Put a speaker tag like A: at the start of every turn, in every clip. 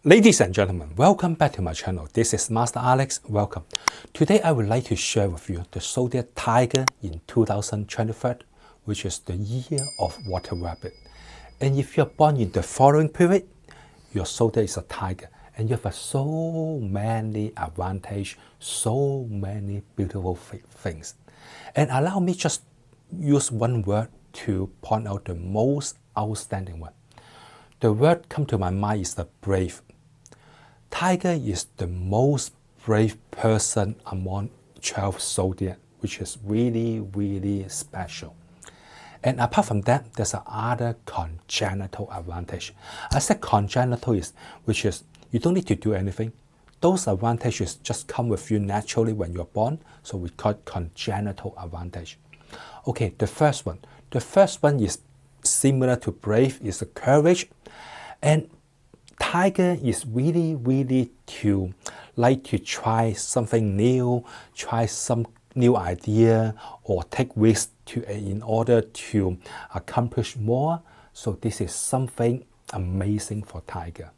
A: Ladies and gentlemen, welcome back to my channel. This is Master Alex. Welcome. Today I would like to share with you the Zodiac Tiger in 2023, which is the year of Water Rabbit. And if you're born in the following period, your Zodiac is a Tiger. And you have so many advantages, so many beautiful things. And allow me just use one word to point out the most outstanding one. The word come to my mind is the brave. Tiger is the most brave person among 12 zodiac, which is really, really special. And apart from that, there's another congenital advantage. I said congenital is, which is you don't need to do anything. Those advantages just come with you naturally when you're born, so we call it congenital advantage. Okay, the first one. The first one is similar to brave, is the courage. And Tiger is really, really like to try something new, try some new idea, or take risks in order to accomplish more. So this is something amazing for Tiger.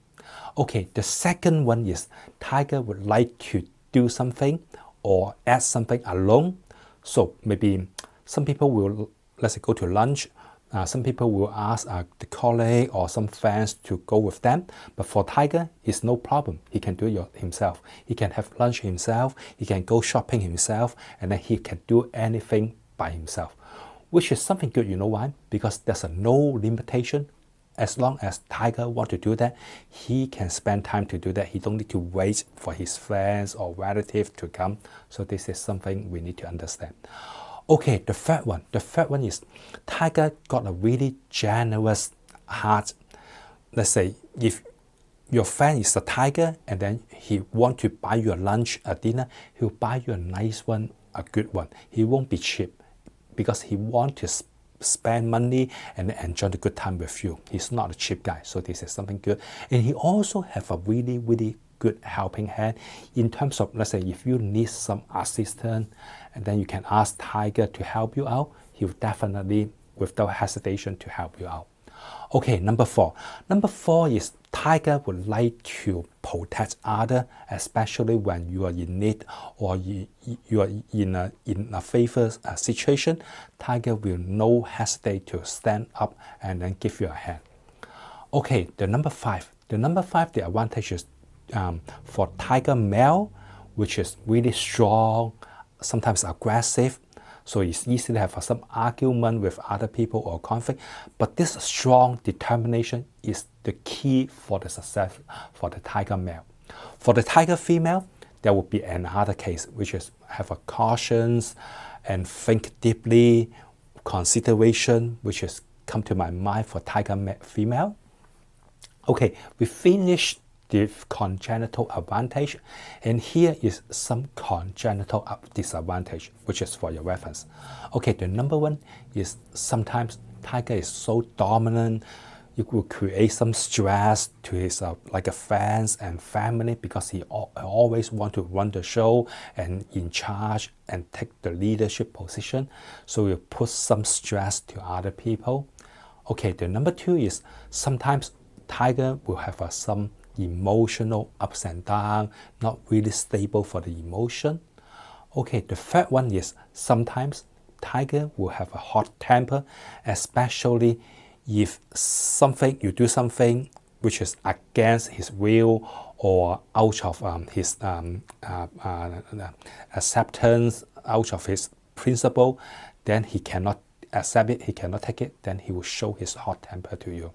A: Okay, the second one is Tiger would like to do something or add something alone. So maybe some people will, let's say, go to lunch. Some people will ask the colleague or some friends to go with them. But for Tiger, it's no problem. He can do it himself. He can have lunch himself. He can go shopping himself. And then he can do anything by himself. Which is something good, you know why? Because there's no limitation. As long as Tiger wants to do that, he can spend time to do that. He don't need to wait for his friends or relatives to come. So this is something we need to understand. Okay, the third one is Tiger got a really generous heart. Let's say if your friend is a Tiger and then he want to buy you a lunch, a dinner, he'll buy you a nice one, a good one. He won't be cheap because he want to spend money and enjoy the good time with you. He's not a cheap guy, so this is something good. And he also have a really, really good helping hand in terms of, let's say, if you need some assistance, and then you can ask Tiger to help you out, he will definitely, without hesitation, to help you out. Okay, number four. Number four is Tiger would like to protect others, especially when you are in need or you are in a favor situation. Tiger will no hesitate to stand up and then give you a hand. Okay, the number five. The advantage is for Tiger male, which is really strong, sometimes aggressive, so it's easy to have some argument with other people or conflict. But this strong determination is the key for the success for the Tiger male. For the Tiger female, there will be another case, which is have a cautions and think deeply, consideration, which is come to my mind for Tiger female. Okay, we finished the congenital advantage, and here is some congenital disadvantage, which is for your reference. Okay, the number one is sometimes Tiger is so dominant, it will create some stress to his like a fans and family, because he always want to run the show and in charge and take the leadership position, so it put some stress to other people. Okay, the number two is sometimes Tiger will have some emotional ups and downs, not really stable for the emotion. Okay, the third one is sometimes Tiger will have a hot temper, especially if you do something which is against his will or out of his acceptance, out of his principle, then he cannot accept it, he cannot take it, then he will show his hot temper to you.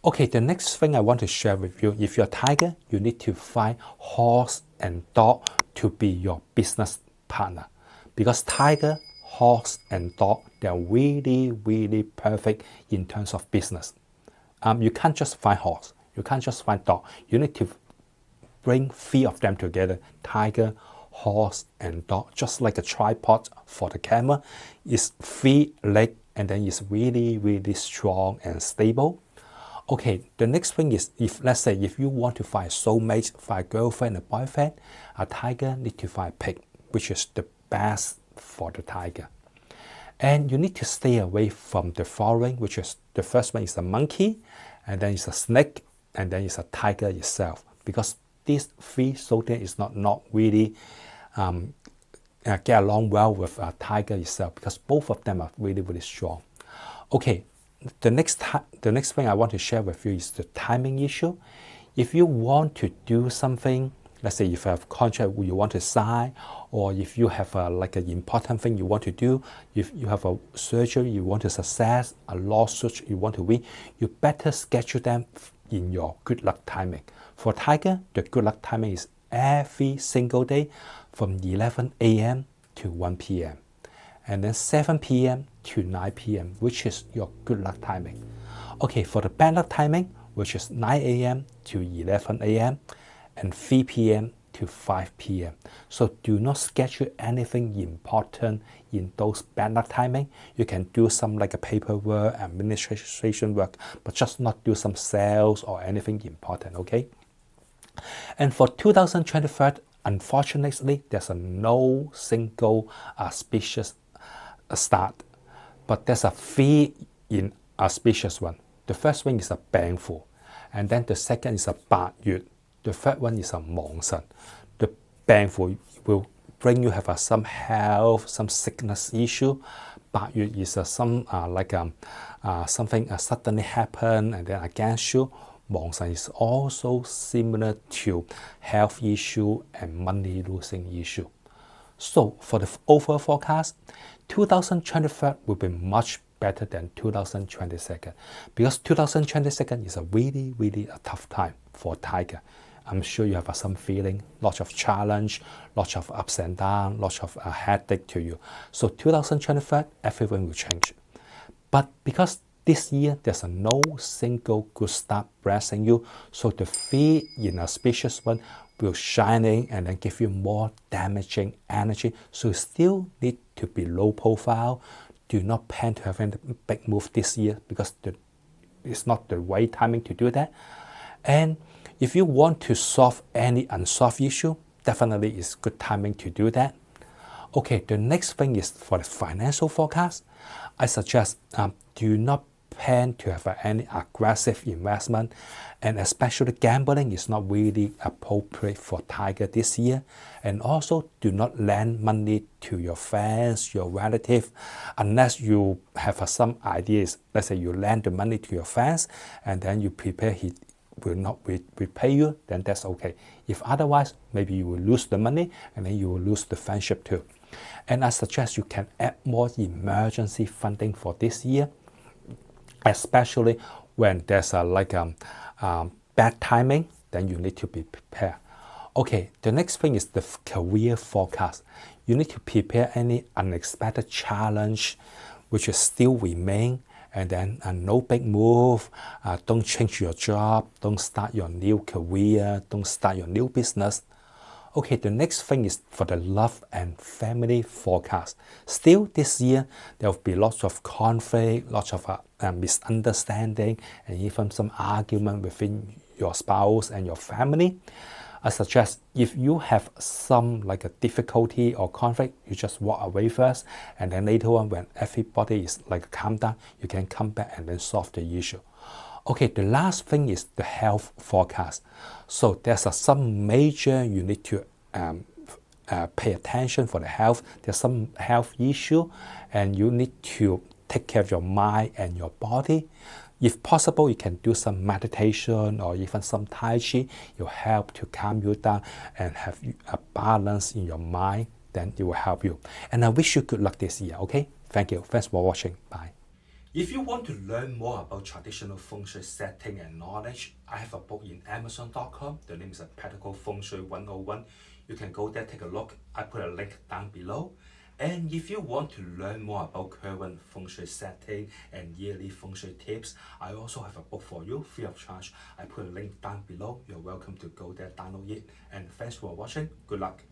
A: Okay, the next thing I want to share with you, if you're a Tiger, you need to find horse and dog to be your business partner. Because Tiger, horse and dog, they're really, really perfect in terms of business. You can't just find horse, you can't just find dog. You need to bring three of them together, Tiger, horse and dog, just like a tripod for the camera. It's 3 legs and then it's really, really strong and stable. Okay, the next thing is, let's say if you want to find a soulmate, find a girlfriend, a boyfriend, a Tiger need to find a pig, which is the best for the Tiger. And you need to stay away from the following, which is the first one is a monkey, and then it's a snake, and then it's a tiger itself, because these three zodiac is not really get along well with a tiger itself, because both of them are really strong. Okay, the next thing I want to share with you is the timing issue. If you want to do something, let's say if you have a contract you want to sign, or if you have like an important thing you want to do, if you have a surgery you want to success, a lawsuit you want to win, you better schedule them in your good luck timing. For tiger, the good luck timing is every single day from 11 a.m. to 1 p.m. and then 7 p.m. to 9 p.m., which is your good luck timing. Okay, for the bad luck timing, which is 9 a.m. to 11 a.m. and 3 p.m. to 5 p.m. So do not schedule anything important in those bad luck timing. You can do some like a paperwork, administration work, but just not do some sales or anything important, okay? And for 2023, unfortunately, there's no single auspicious start, but there's a three in auspicious one. The first one is a Bang Fu, and then the second is a Bad Yue. The third one is a Mong Shen. The Bang Fu will bring you have some health, some sickness issue. Bad Yue is something suddenly happen and then against you. Mong Shen is also similar to health issue and money losing issue. So for the overall forecast, 2023 will be much better than 2022, because 2022 is a really a tough time for tiger. I'm sure you have some feeling, lots of challenge, lots of ups and downs, lots of headache to you. So 2023, everything will change. But because this year there's no single good start blessing you, so the three in auspicious one will shining and then give you more damaging energy. So you still need to be low profile. Do not plan to have any big move this year, because it's not the right timing to do that. And if you want to solve any unsolved issue, definitely it's good timing to do that. Okay, the next thing is for the financial forecast. I suggest do not plan to have any aggressive investment, and especially gambling is not really appropriate for tiger this year. And also do not lend money to your friends, your relative, unless you have some ideas. Let's say you lend the money to your friends and then you prepare he will not repay you, then that's okay. If otherwise, maybe you will lose the money and then you will lose the friendship too. And I suggest you can add more emergency funding for this year, especially when there's bad timing, then you need to be prepared. Okay, the next thing is the career forecast. You need to prepare any unexpected challenge which will still remain, and then no big move, don't change your job, don't start your new career, don't start your new business. Okay, the next thing is for the love and family forecast. Still this year, there will be lots of conflict, lots of misunderstanding, and even some argument within your spouse and your family. I suggest if you have some like a difficulty or conflict, you just walk away first, and then later on when everybody is like calm down, you can come back and then solve the issue. Okay, the last thing is the health forecast. So there's some major you need to pay attention for the health. There's some health issue, and you need to take care of your mind and your body. If possible, you can do some meditation or even some Tai Chi. It will help to calm you down and have a balance in your mind. Then it will help you. And I wish you good luck this year, okay? Thank you. Thanks for watching. Bye. If you want to learn more about traditional Feng Shui setting and knowledge, I have a book in Amazon.com. The name is Practical Feng Shui 101. You can go there, take a look. I put a link down below. And if you want to learn more about current Feng Shui setting and yearly Feng Shui tips, I also have a book for you, free of charge. I put a link down below. You're welcome to go there, download it. And thanks for watching. Good luck.